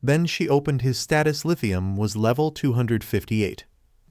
Then she opened his status. Lithium was level 258.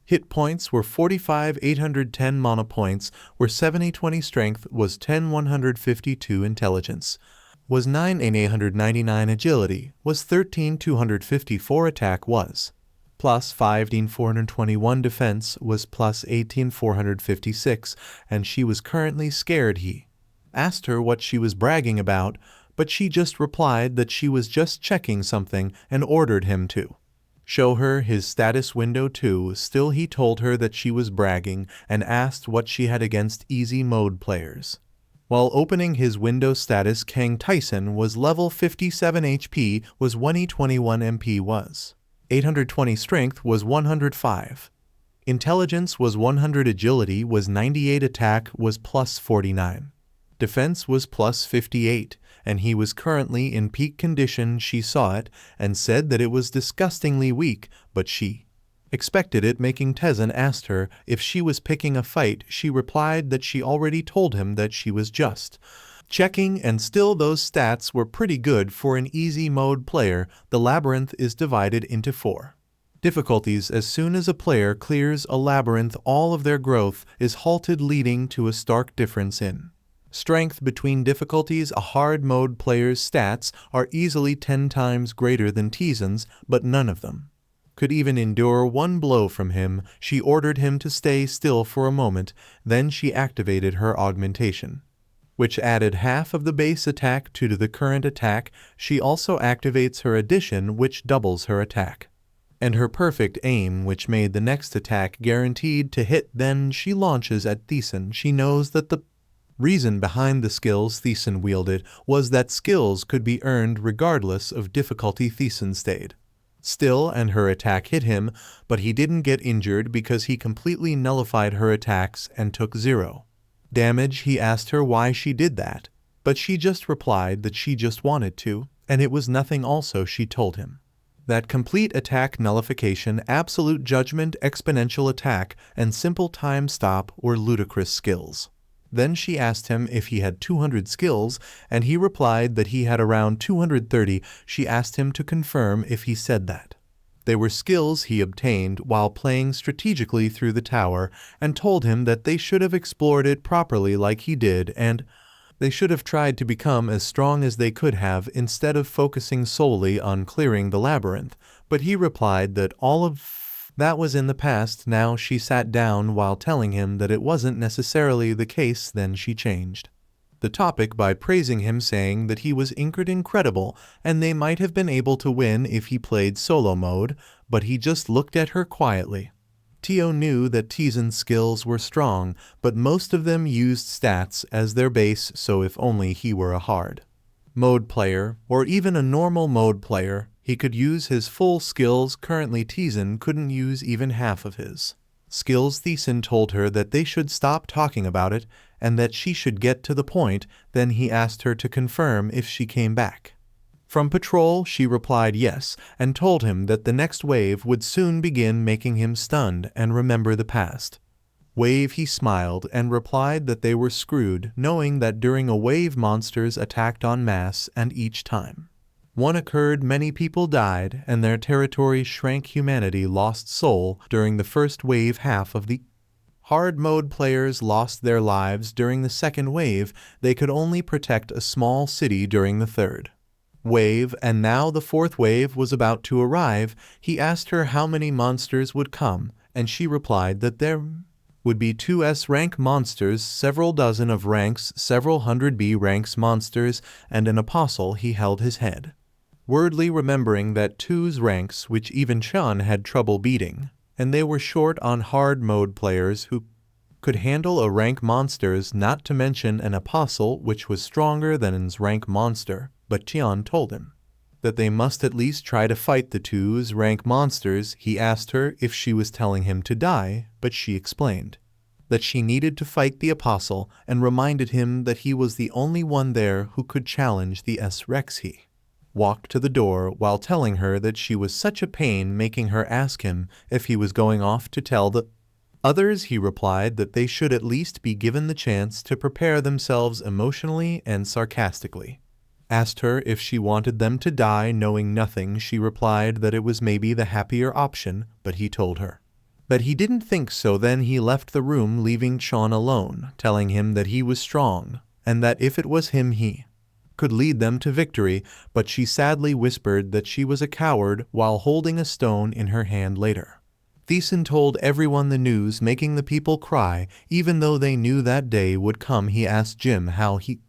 Hit points were 45, 810 mana points were 70, 20 strength was 10, 152 intelligence was 9, and 899 agility was 13, 254 attack was plus 15, 421 defense was plus 18, 456, and she was currently scared. He asked her what she was bragging about, but she just replied that she was just checking something and ordered him to show her his status window too. Still, he told her that she was bragging and asked what she had against easy mode players. While opening his window status, Kang TaeSan was level 57, HP was 1E21, MP was 820, strength was 105. Intelligence was 100, agility was 98, attack was plus 49. Defense was plus 58, and he was currently in peak condition. She saw it and said that it was disgustingly weak, but she expected it. Making TaeSan asked her if she was picking a fight. She replied that she already told him that she was just checking, and still those stats were pretty good for an easy mode player. The labyrinth is divided into 4 difficulties. As soon as a player clears a labyrinth, all of their growth is halted, leading to a stark difference in strength between difficulties. A hard mode player's stats are easily 10 times greater than TaeSan's, but none of them could even endure one blow from him. She ordered him to stay still for a moment, then she activated her augmentation, which added half of the base attack to the current attack. She also activates her addition, which doubles her attack, and her perfect aim, which made the next attack guaranteed to hit. Then she launches at TaeSan. She knows that the reason behind the skills TaeSan wielded was that skills could be earned regardless of difficulty. TaeSan stayed still and her attack hit him, but he didn't get injured because he completely nullified her attacks and took 0 damage. He asked her why she did that, but she just replied that she just wanted to, and it was nothing. Also, she told him that complete attack, nullification, absolute judgment, exponential attack, and simple time stop were ludicrous skills. Then she asked him if he had 200 skills, and he replied that he had around 230. She asked him to confirm if he said that they were skills he obtained while playing strategically through the tower, and told him that they should have explored it properly like he did, and they should have tried to become as strong as they could have instead of focusing solely on clearing the labyrinth. But he replied that all of that was in the past. Now she sat down while telling him that it wasn't necessarily the case. Then she changed the topic by praising him, saying that he was incredible and they might have been able to win if he played solo mode, but he just looked at her quietly. Teo knew that TaeSan's skills were strong, but most of them used stats as their base, so if only he were a hard mode player, or even a normal mode player, he could use his full skills. Currently, TaeSan couldn't use even half of his skills. TaeSan told her that they should stop talking about it and that she should get to the point. Then he asked her to confirm if she came back from patrol. She replied yes, and told him that the next wave would soon begin, making him stunned and remember the past wave. He smiled and replied that they were screwed, knowing that during a wave monsters attacked en masse, and each time one occurred, many people died and their territory shrank. Humanity lost soul during the first wave. Half of the hard mode players lost their lives during the second wave. They could only protect a small city during the third wave, and now the fourth wave was about to arrive. He asked her how many monsters would come, and she replied that there would be 2 S-rank monsters, several dozen of ranks, several hundred B-ranks monsters, and an apostle. He held his head, wordly remembering that 2's ranks, which even Chan had trouble beating, and they were short on hard mode players who could handle a rank monsters, not to mention an apostle which was stronger than his rank monster. But Tian told him that they must at least try to fight the 2's rank monsters. He asked her if she was telling him to die, but she explained that she needed to fight the apostle and reminded him that he was the only one there who could challenge the S-Rex. He walked to the door while telling her that she was such a pain, making her ask him if he was going off to tell the others. He replied that they should at least be given the chance to prepare themselves emotionally and sarcastically. Asked her if she wanted them to die. Knowing nothing, she replied that it was maybe the happier option, but he told her but he didn't think so. Then he left the room, leaving Chon alone, telling him that he was strong, and that if it was him he could lead them to victory, but she sadly whispered that she was a coward while holding a stone in her hand later. TaeSan told everyone the news, making the people cry, even though they knew that day would come. He asked Jim how he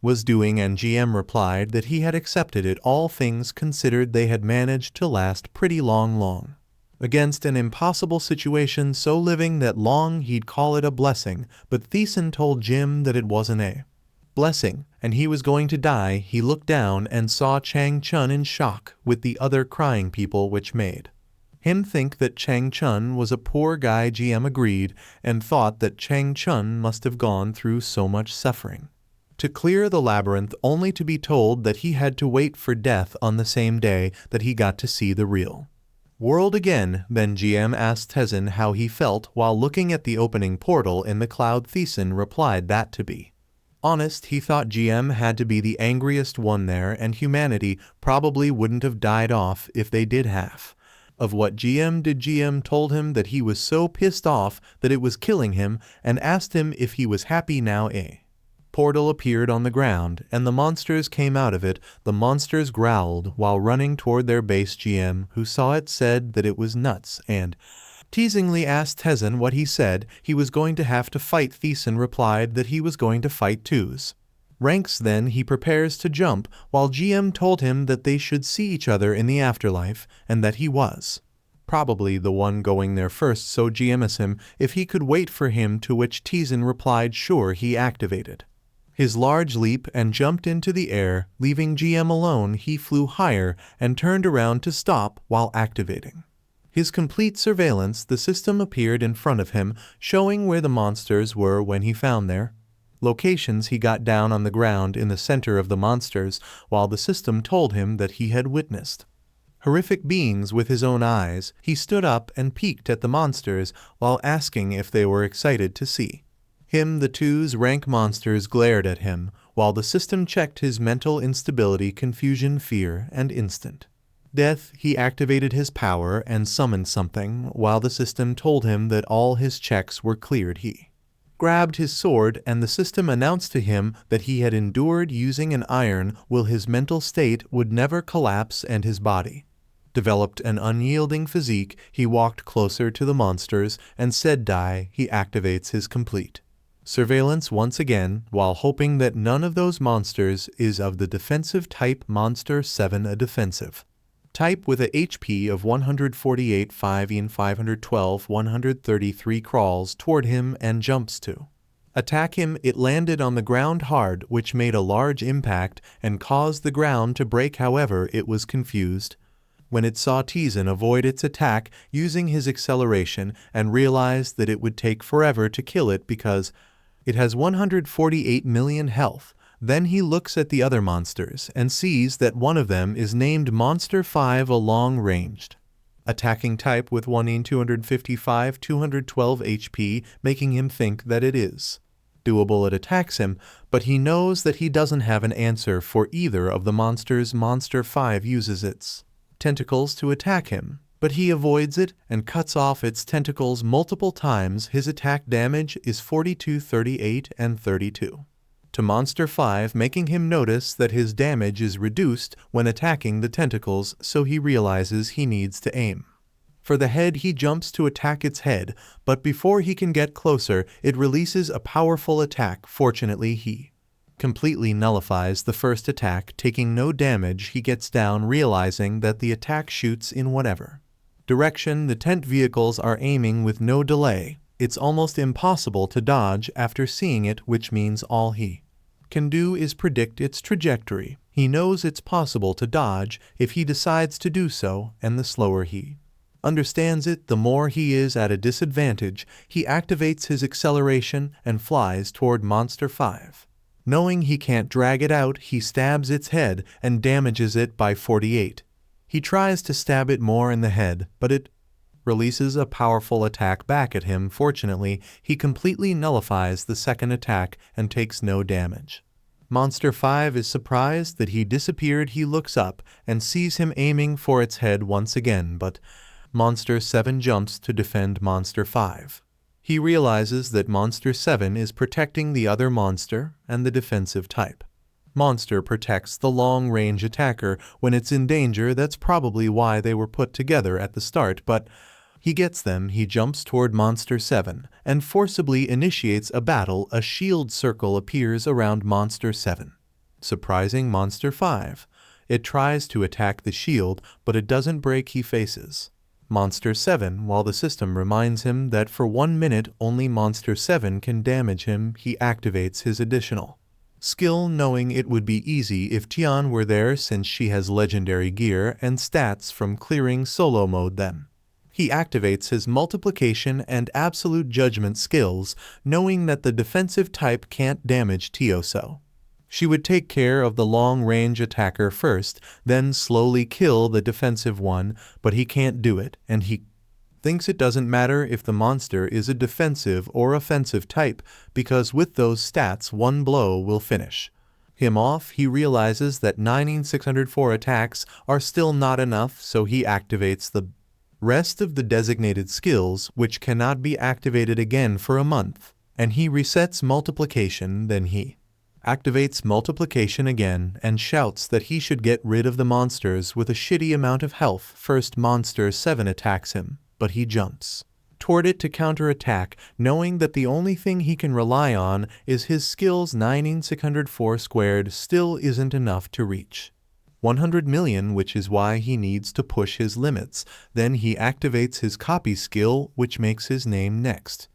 was doing, and GM replied that he had accepted it. All things considered, they had managed to last pretty long against an impossible situation, so living that long he'd call it a blessing, but TaeSan told Jim that it wasn't a blessing, and he was going to die. He looked down and saw Chang Chun in shock with the other crying people, which made him think that Chang Chun was a poor guy. GM agreed and thought that Chang Chun must have gone through so much suffering to clear the labyrinth, only to be told that he had to wait for death on the same day that he got to see the real world again. Then GM asked TaeSan how he felt while looking at the opening portal in the cloud. TaeSan replied that, to be honest, he thought GM had to be the angriest one there, and humanity probably wouldn't have died off if they did half of what GM did. GM told him that he was so pissed off that it was killing him, and asked him if he was happy now. A portal appeared on the ground, and the monsters came out of it. The monsters growled while running toward their base. GM, who saw it, said that it was nuts, and teasingly asked TaeSan what he said. He was going to have to fight. TaeSan replied that he was going to fight twos ranks. Then he prepares to jump, while GM told him that they should see each other in the afterlife, and that he was probably the one going there first, so GM asked him if he could wait for him, to which TaeSan replied sure. He activated his large leap and jumped into the air, leaving GM alone. He flew higher and turned around to stop while activating his complete surveillance. The system appeared in front of him, showing where the monsters were when he found their locations. He got down on the ground in the center of the monsters, while the system told him that he had witnessed horrific beings with his own eyes. He stood up and peeked at the monsters while asking if they were excited to see him. The twos rank monsters glared at him, while the system checked his mental instability, confusion, fear, and instant death. He activated his power and summoned something, while the system told him that all his checks were cleared. He grabbed his sword, and the system announced to him that he had endured using an iron will. His mental state would never collapse, and his body developed an unyielding physique. He walked closer to the monsters and said die. He activates his complete surveillance once again, while hoping that none of those monsters is of the defensive type. Monster 7, a defensive type with a HP of 148, 5 in 512, 133, crawls toward him and jumps to attack him. It landed on the ground hard, which made a large impact and caused the ground to break. However, it was confused when it saw TaeSan avoid its attack using his acceleration, and realized that it would take forever to kill it because it has 148 million health. Then he looks at the other monsters and sees that one of them is named Monster 5, a long-ranged attacking type with 1 in 255, 212 HP, making him think that it is doable. It attacks him, but he knows that he doesn't have an answer for either of the monsters. Monster 5 uses its tentacles to attack him, but he avoids it and cuts off its tentacles multiple times. His attack damage is 42, 38, and 32 to Monster 5, making him notice that his damage is reduced when attacking the tentacles, so he realizes he needs to aim for the head. He jumps to attack its head, but before he can get closer, it releases a powerful attack. Fortunately, he completely nullifies the first attack, taking no damage. He gets down, realizing that the attack shoots in whatever direction the tent vehicles are aiming with no delay. It's almost impossible to dodge after seeing it, which means all he can do is predict its trajectory. He knows it's possible to dodge if he decides to do so, and the slower he understands it, the more he is at a disadvantage. He activates his acceleration and flies toward Monster 5. Knowing he can't drag it out, he stabs its head and damages it by 48. He tries to stab it more in the head, but it releases a powerful attack back at him. Fortunately, he completely nullifies the second attack and takes no damage. Monster 5 is surprised that he disappeared. He looks up and sees him aiming for its head once again, but Monster 7 jumps to defend Monster 5. He realizes that Monster 7 is protecting the other monster and the defensive type. Monster protects the long-range attacker when it's in danger. That's probably why they were put together at the start, but he gets them. He jumps toward Monster 7 and forcibly initiates a battle. A shield circle appears around Monster 7, surprising Monster 5. It tries to attack the shield, but it doesn't break. He faces Monster 7 while the system reminds him that for 1 minute only Monster 7 can damage him. He activates his additional skill, knowing it would be easy if Tian were there since she has legendary gear and stats from clearing solo mode. Then he activates his multiplication and absolute judgment skills, knowing that the defensive type can't damage Tio, so she would take care of the long-range attacker first, then slowly kill the defensive one, but he can't do it, and he thinks it doesn't matter if the monster is a defensive or offensive type, because with those stats, one blow will finish him off. He realizes that 9604 attacks are still not enough, so he activates the rest of the designated skills, which cannot be activated again for a month, and he resets multiplication. Then he activates multiplication again and shouts that he should get rid of the monsters with a shitty amount of health. First Monster 7 attacks him, but he jumps toward it to counterattack, knowing that the only thing he can rely on is his skills. 9604 squared still isn't enough to reach 100 million, which is why he needs to push his limits. Then he activates his copy skill, which makes his name next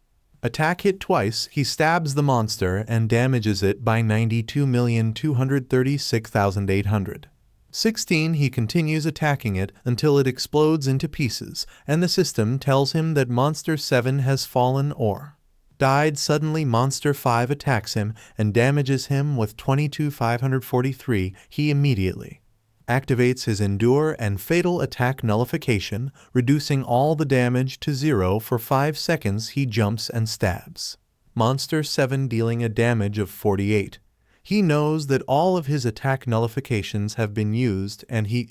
attack hit twice. He stabs the monster and damages it by 92,236,816. He continues attacking it until it explodes into pieces, and the system tells him that Monster 7 has fallen or died. Suddenly Monster 5 attacks him and damages him with 22,543. He immediately activates his Endure and Fatal Attack Nullification, reducing all the damage to 0 for 5 seconds. He jumps and stabs Monster 7, dealing a damage of 48. He knows that all of his attack nullifications have been used, and he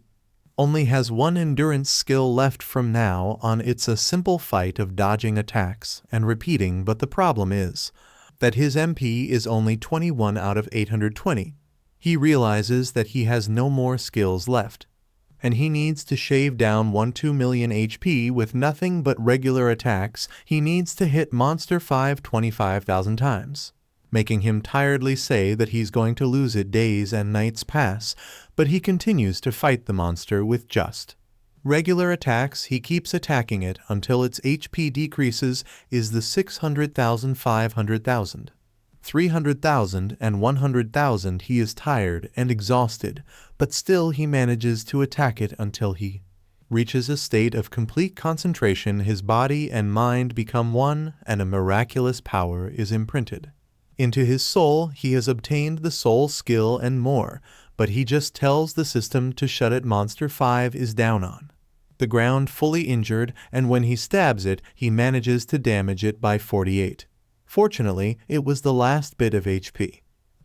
only has one endurance skill left from now on. It's a simple fight of dodging attacks and repeating, but the problem is that his MP is only 21 out of 820. He realizes that he has no more skills left, and he needs to shave down 12 million HP with nothing but regular attacks. He needs to hit Monster 5 25,000 times, making him tiredly say that he's going to lose it. Days and nights pass, but he continues to fight the monster with just regular attacks. He keeps attacking it until its HP decreases is the 600,000, 500,000. 300,000 and 100,000. He is tired and exhausted, but still he manages to attack it until he reaches a state of complete concentration. His body and mind become one, and a miraculous power is imprinted into his soul. He has obtained the soul skill and more, but he just tells the system to shut it. Monster 5 is down on the ground, fully injured, and when he stabs it, he manages to damage it by 48. Fortunately, it was the last bit of HP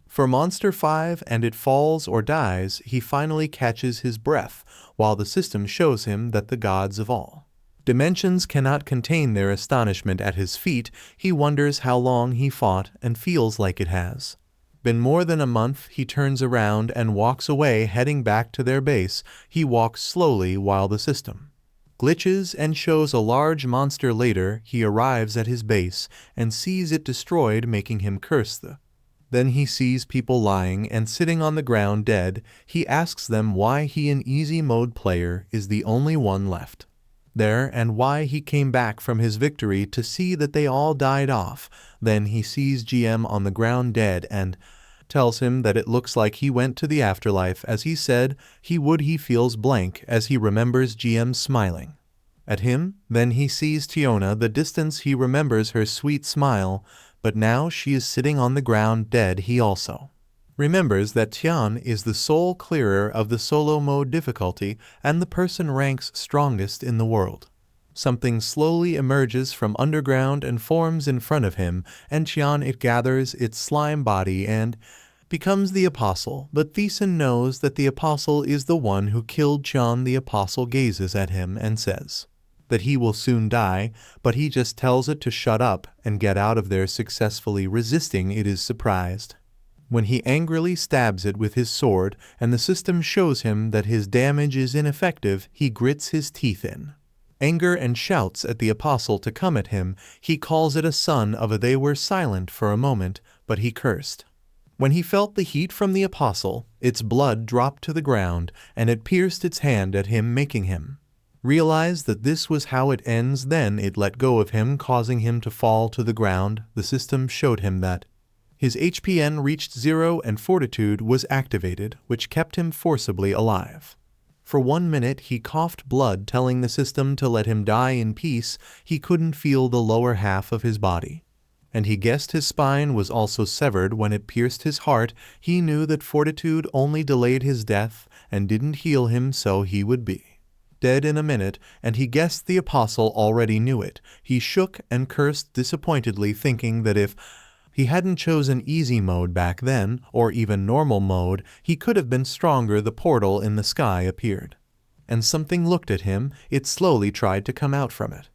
for Monster 5, and it falls or dies. He finally catches his breath while the system shows him that the gods of all dimensions cannot contain their astonishment at his feat. He wonders how long he fought and feels like it has been more than a month. He turns around and walks away, heading back to their base. He walks slowly while the system glitches and shows a large monster. Later, he arrives at his base and sees it destroyed, making him curse the. Then he sees people lying and sitting on the ground dead. He asks them why he, an easy mode player, is the only one left there, and why he came back from his victory to see that they all died off. Then he sees GM on the ground dead and tells him that it looks like he went to the afterlife as he said he would. He feels blank as he remembers GM smiling at him. Then he sees Tiona the distance. He remembers her sweet smile, but now she is sitting on the ground dead. He also remembers that Tian is the soul clearer of the solo mode difficulty and the person ranks strongest in the world. Something slowly emerges from underground and forms in front of him, and Tian, it gathers its slime body and becomes the apostle, but TaeSan knows that the apostle is the one who killed Chon. The apostle gazes at him and says that he will soon die, but he just tells it to shut up and get out of there. Successfully resisting, it is surprised when he angrily stabs it with his sword, and the system shows him that his damage is ineffective. He grits his teeth in anger and shouts at the apostle to come at him. He calls it a son of a. They were silent for a moment, but he cursed. When he felt the heat from the apostle, its blood dropped to the ground, and it pierced its hand at him, making him realize that this was how it ends. Then it let go of him, causing him to fall to the ground. The system showed him that his HPN reached 0 and fortitude was activated, which kept him forcibly alive. For 1 minute he coughed blood, telling the system to let him die in peace. He couldn't feel the lower half of his body, and he guessed his spine was also severed when it pierced his heart. He knew that fortitude only delayed his death and didn't heal him, so he would be dead in a minute, and he guessed the apostle already knew it. He shook and cursed disappointedly, thinking that if he hadn't chosen easy mode back then, or even normal mode, he could have been stronger. The portal in the sky appeared, and something looked at him. It slowly tried to come out from it.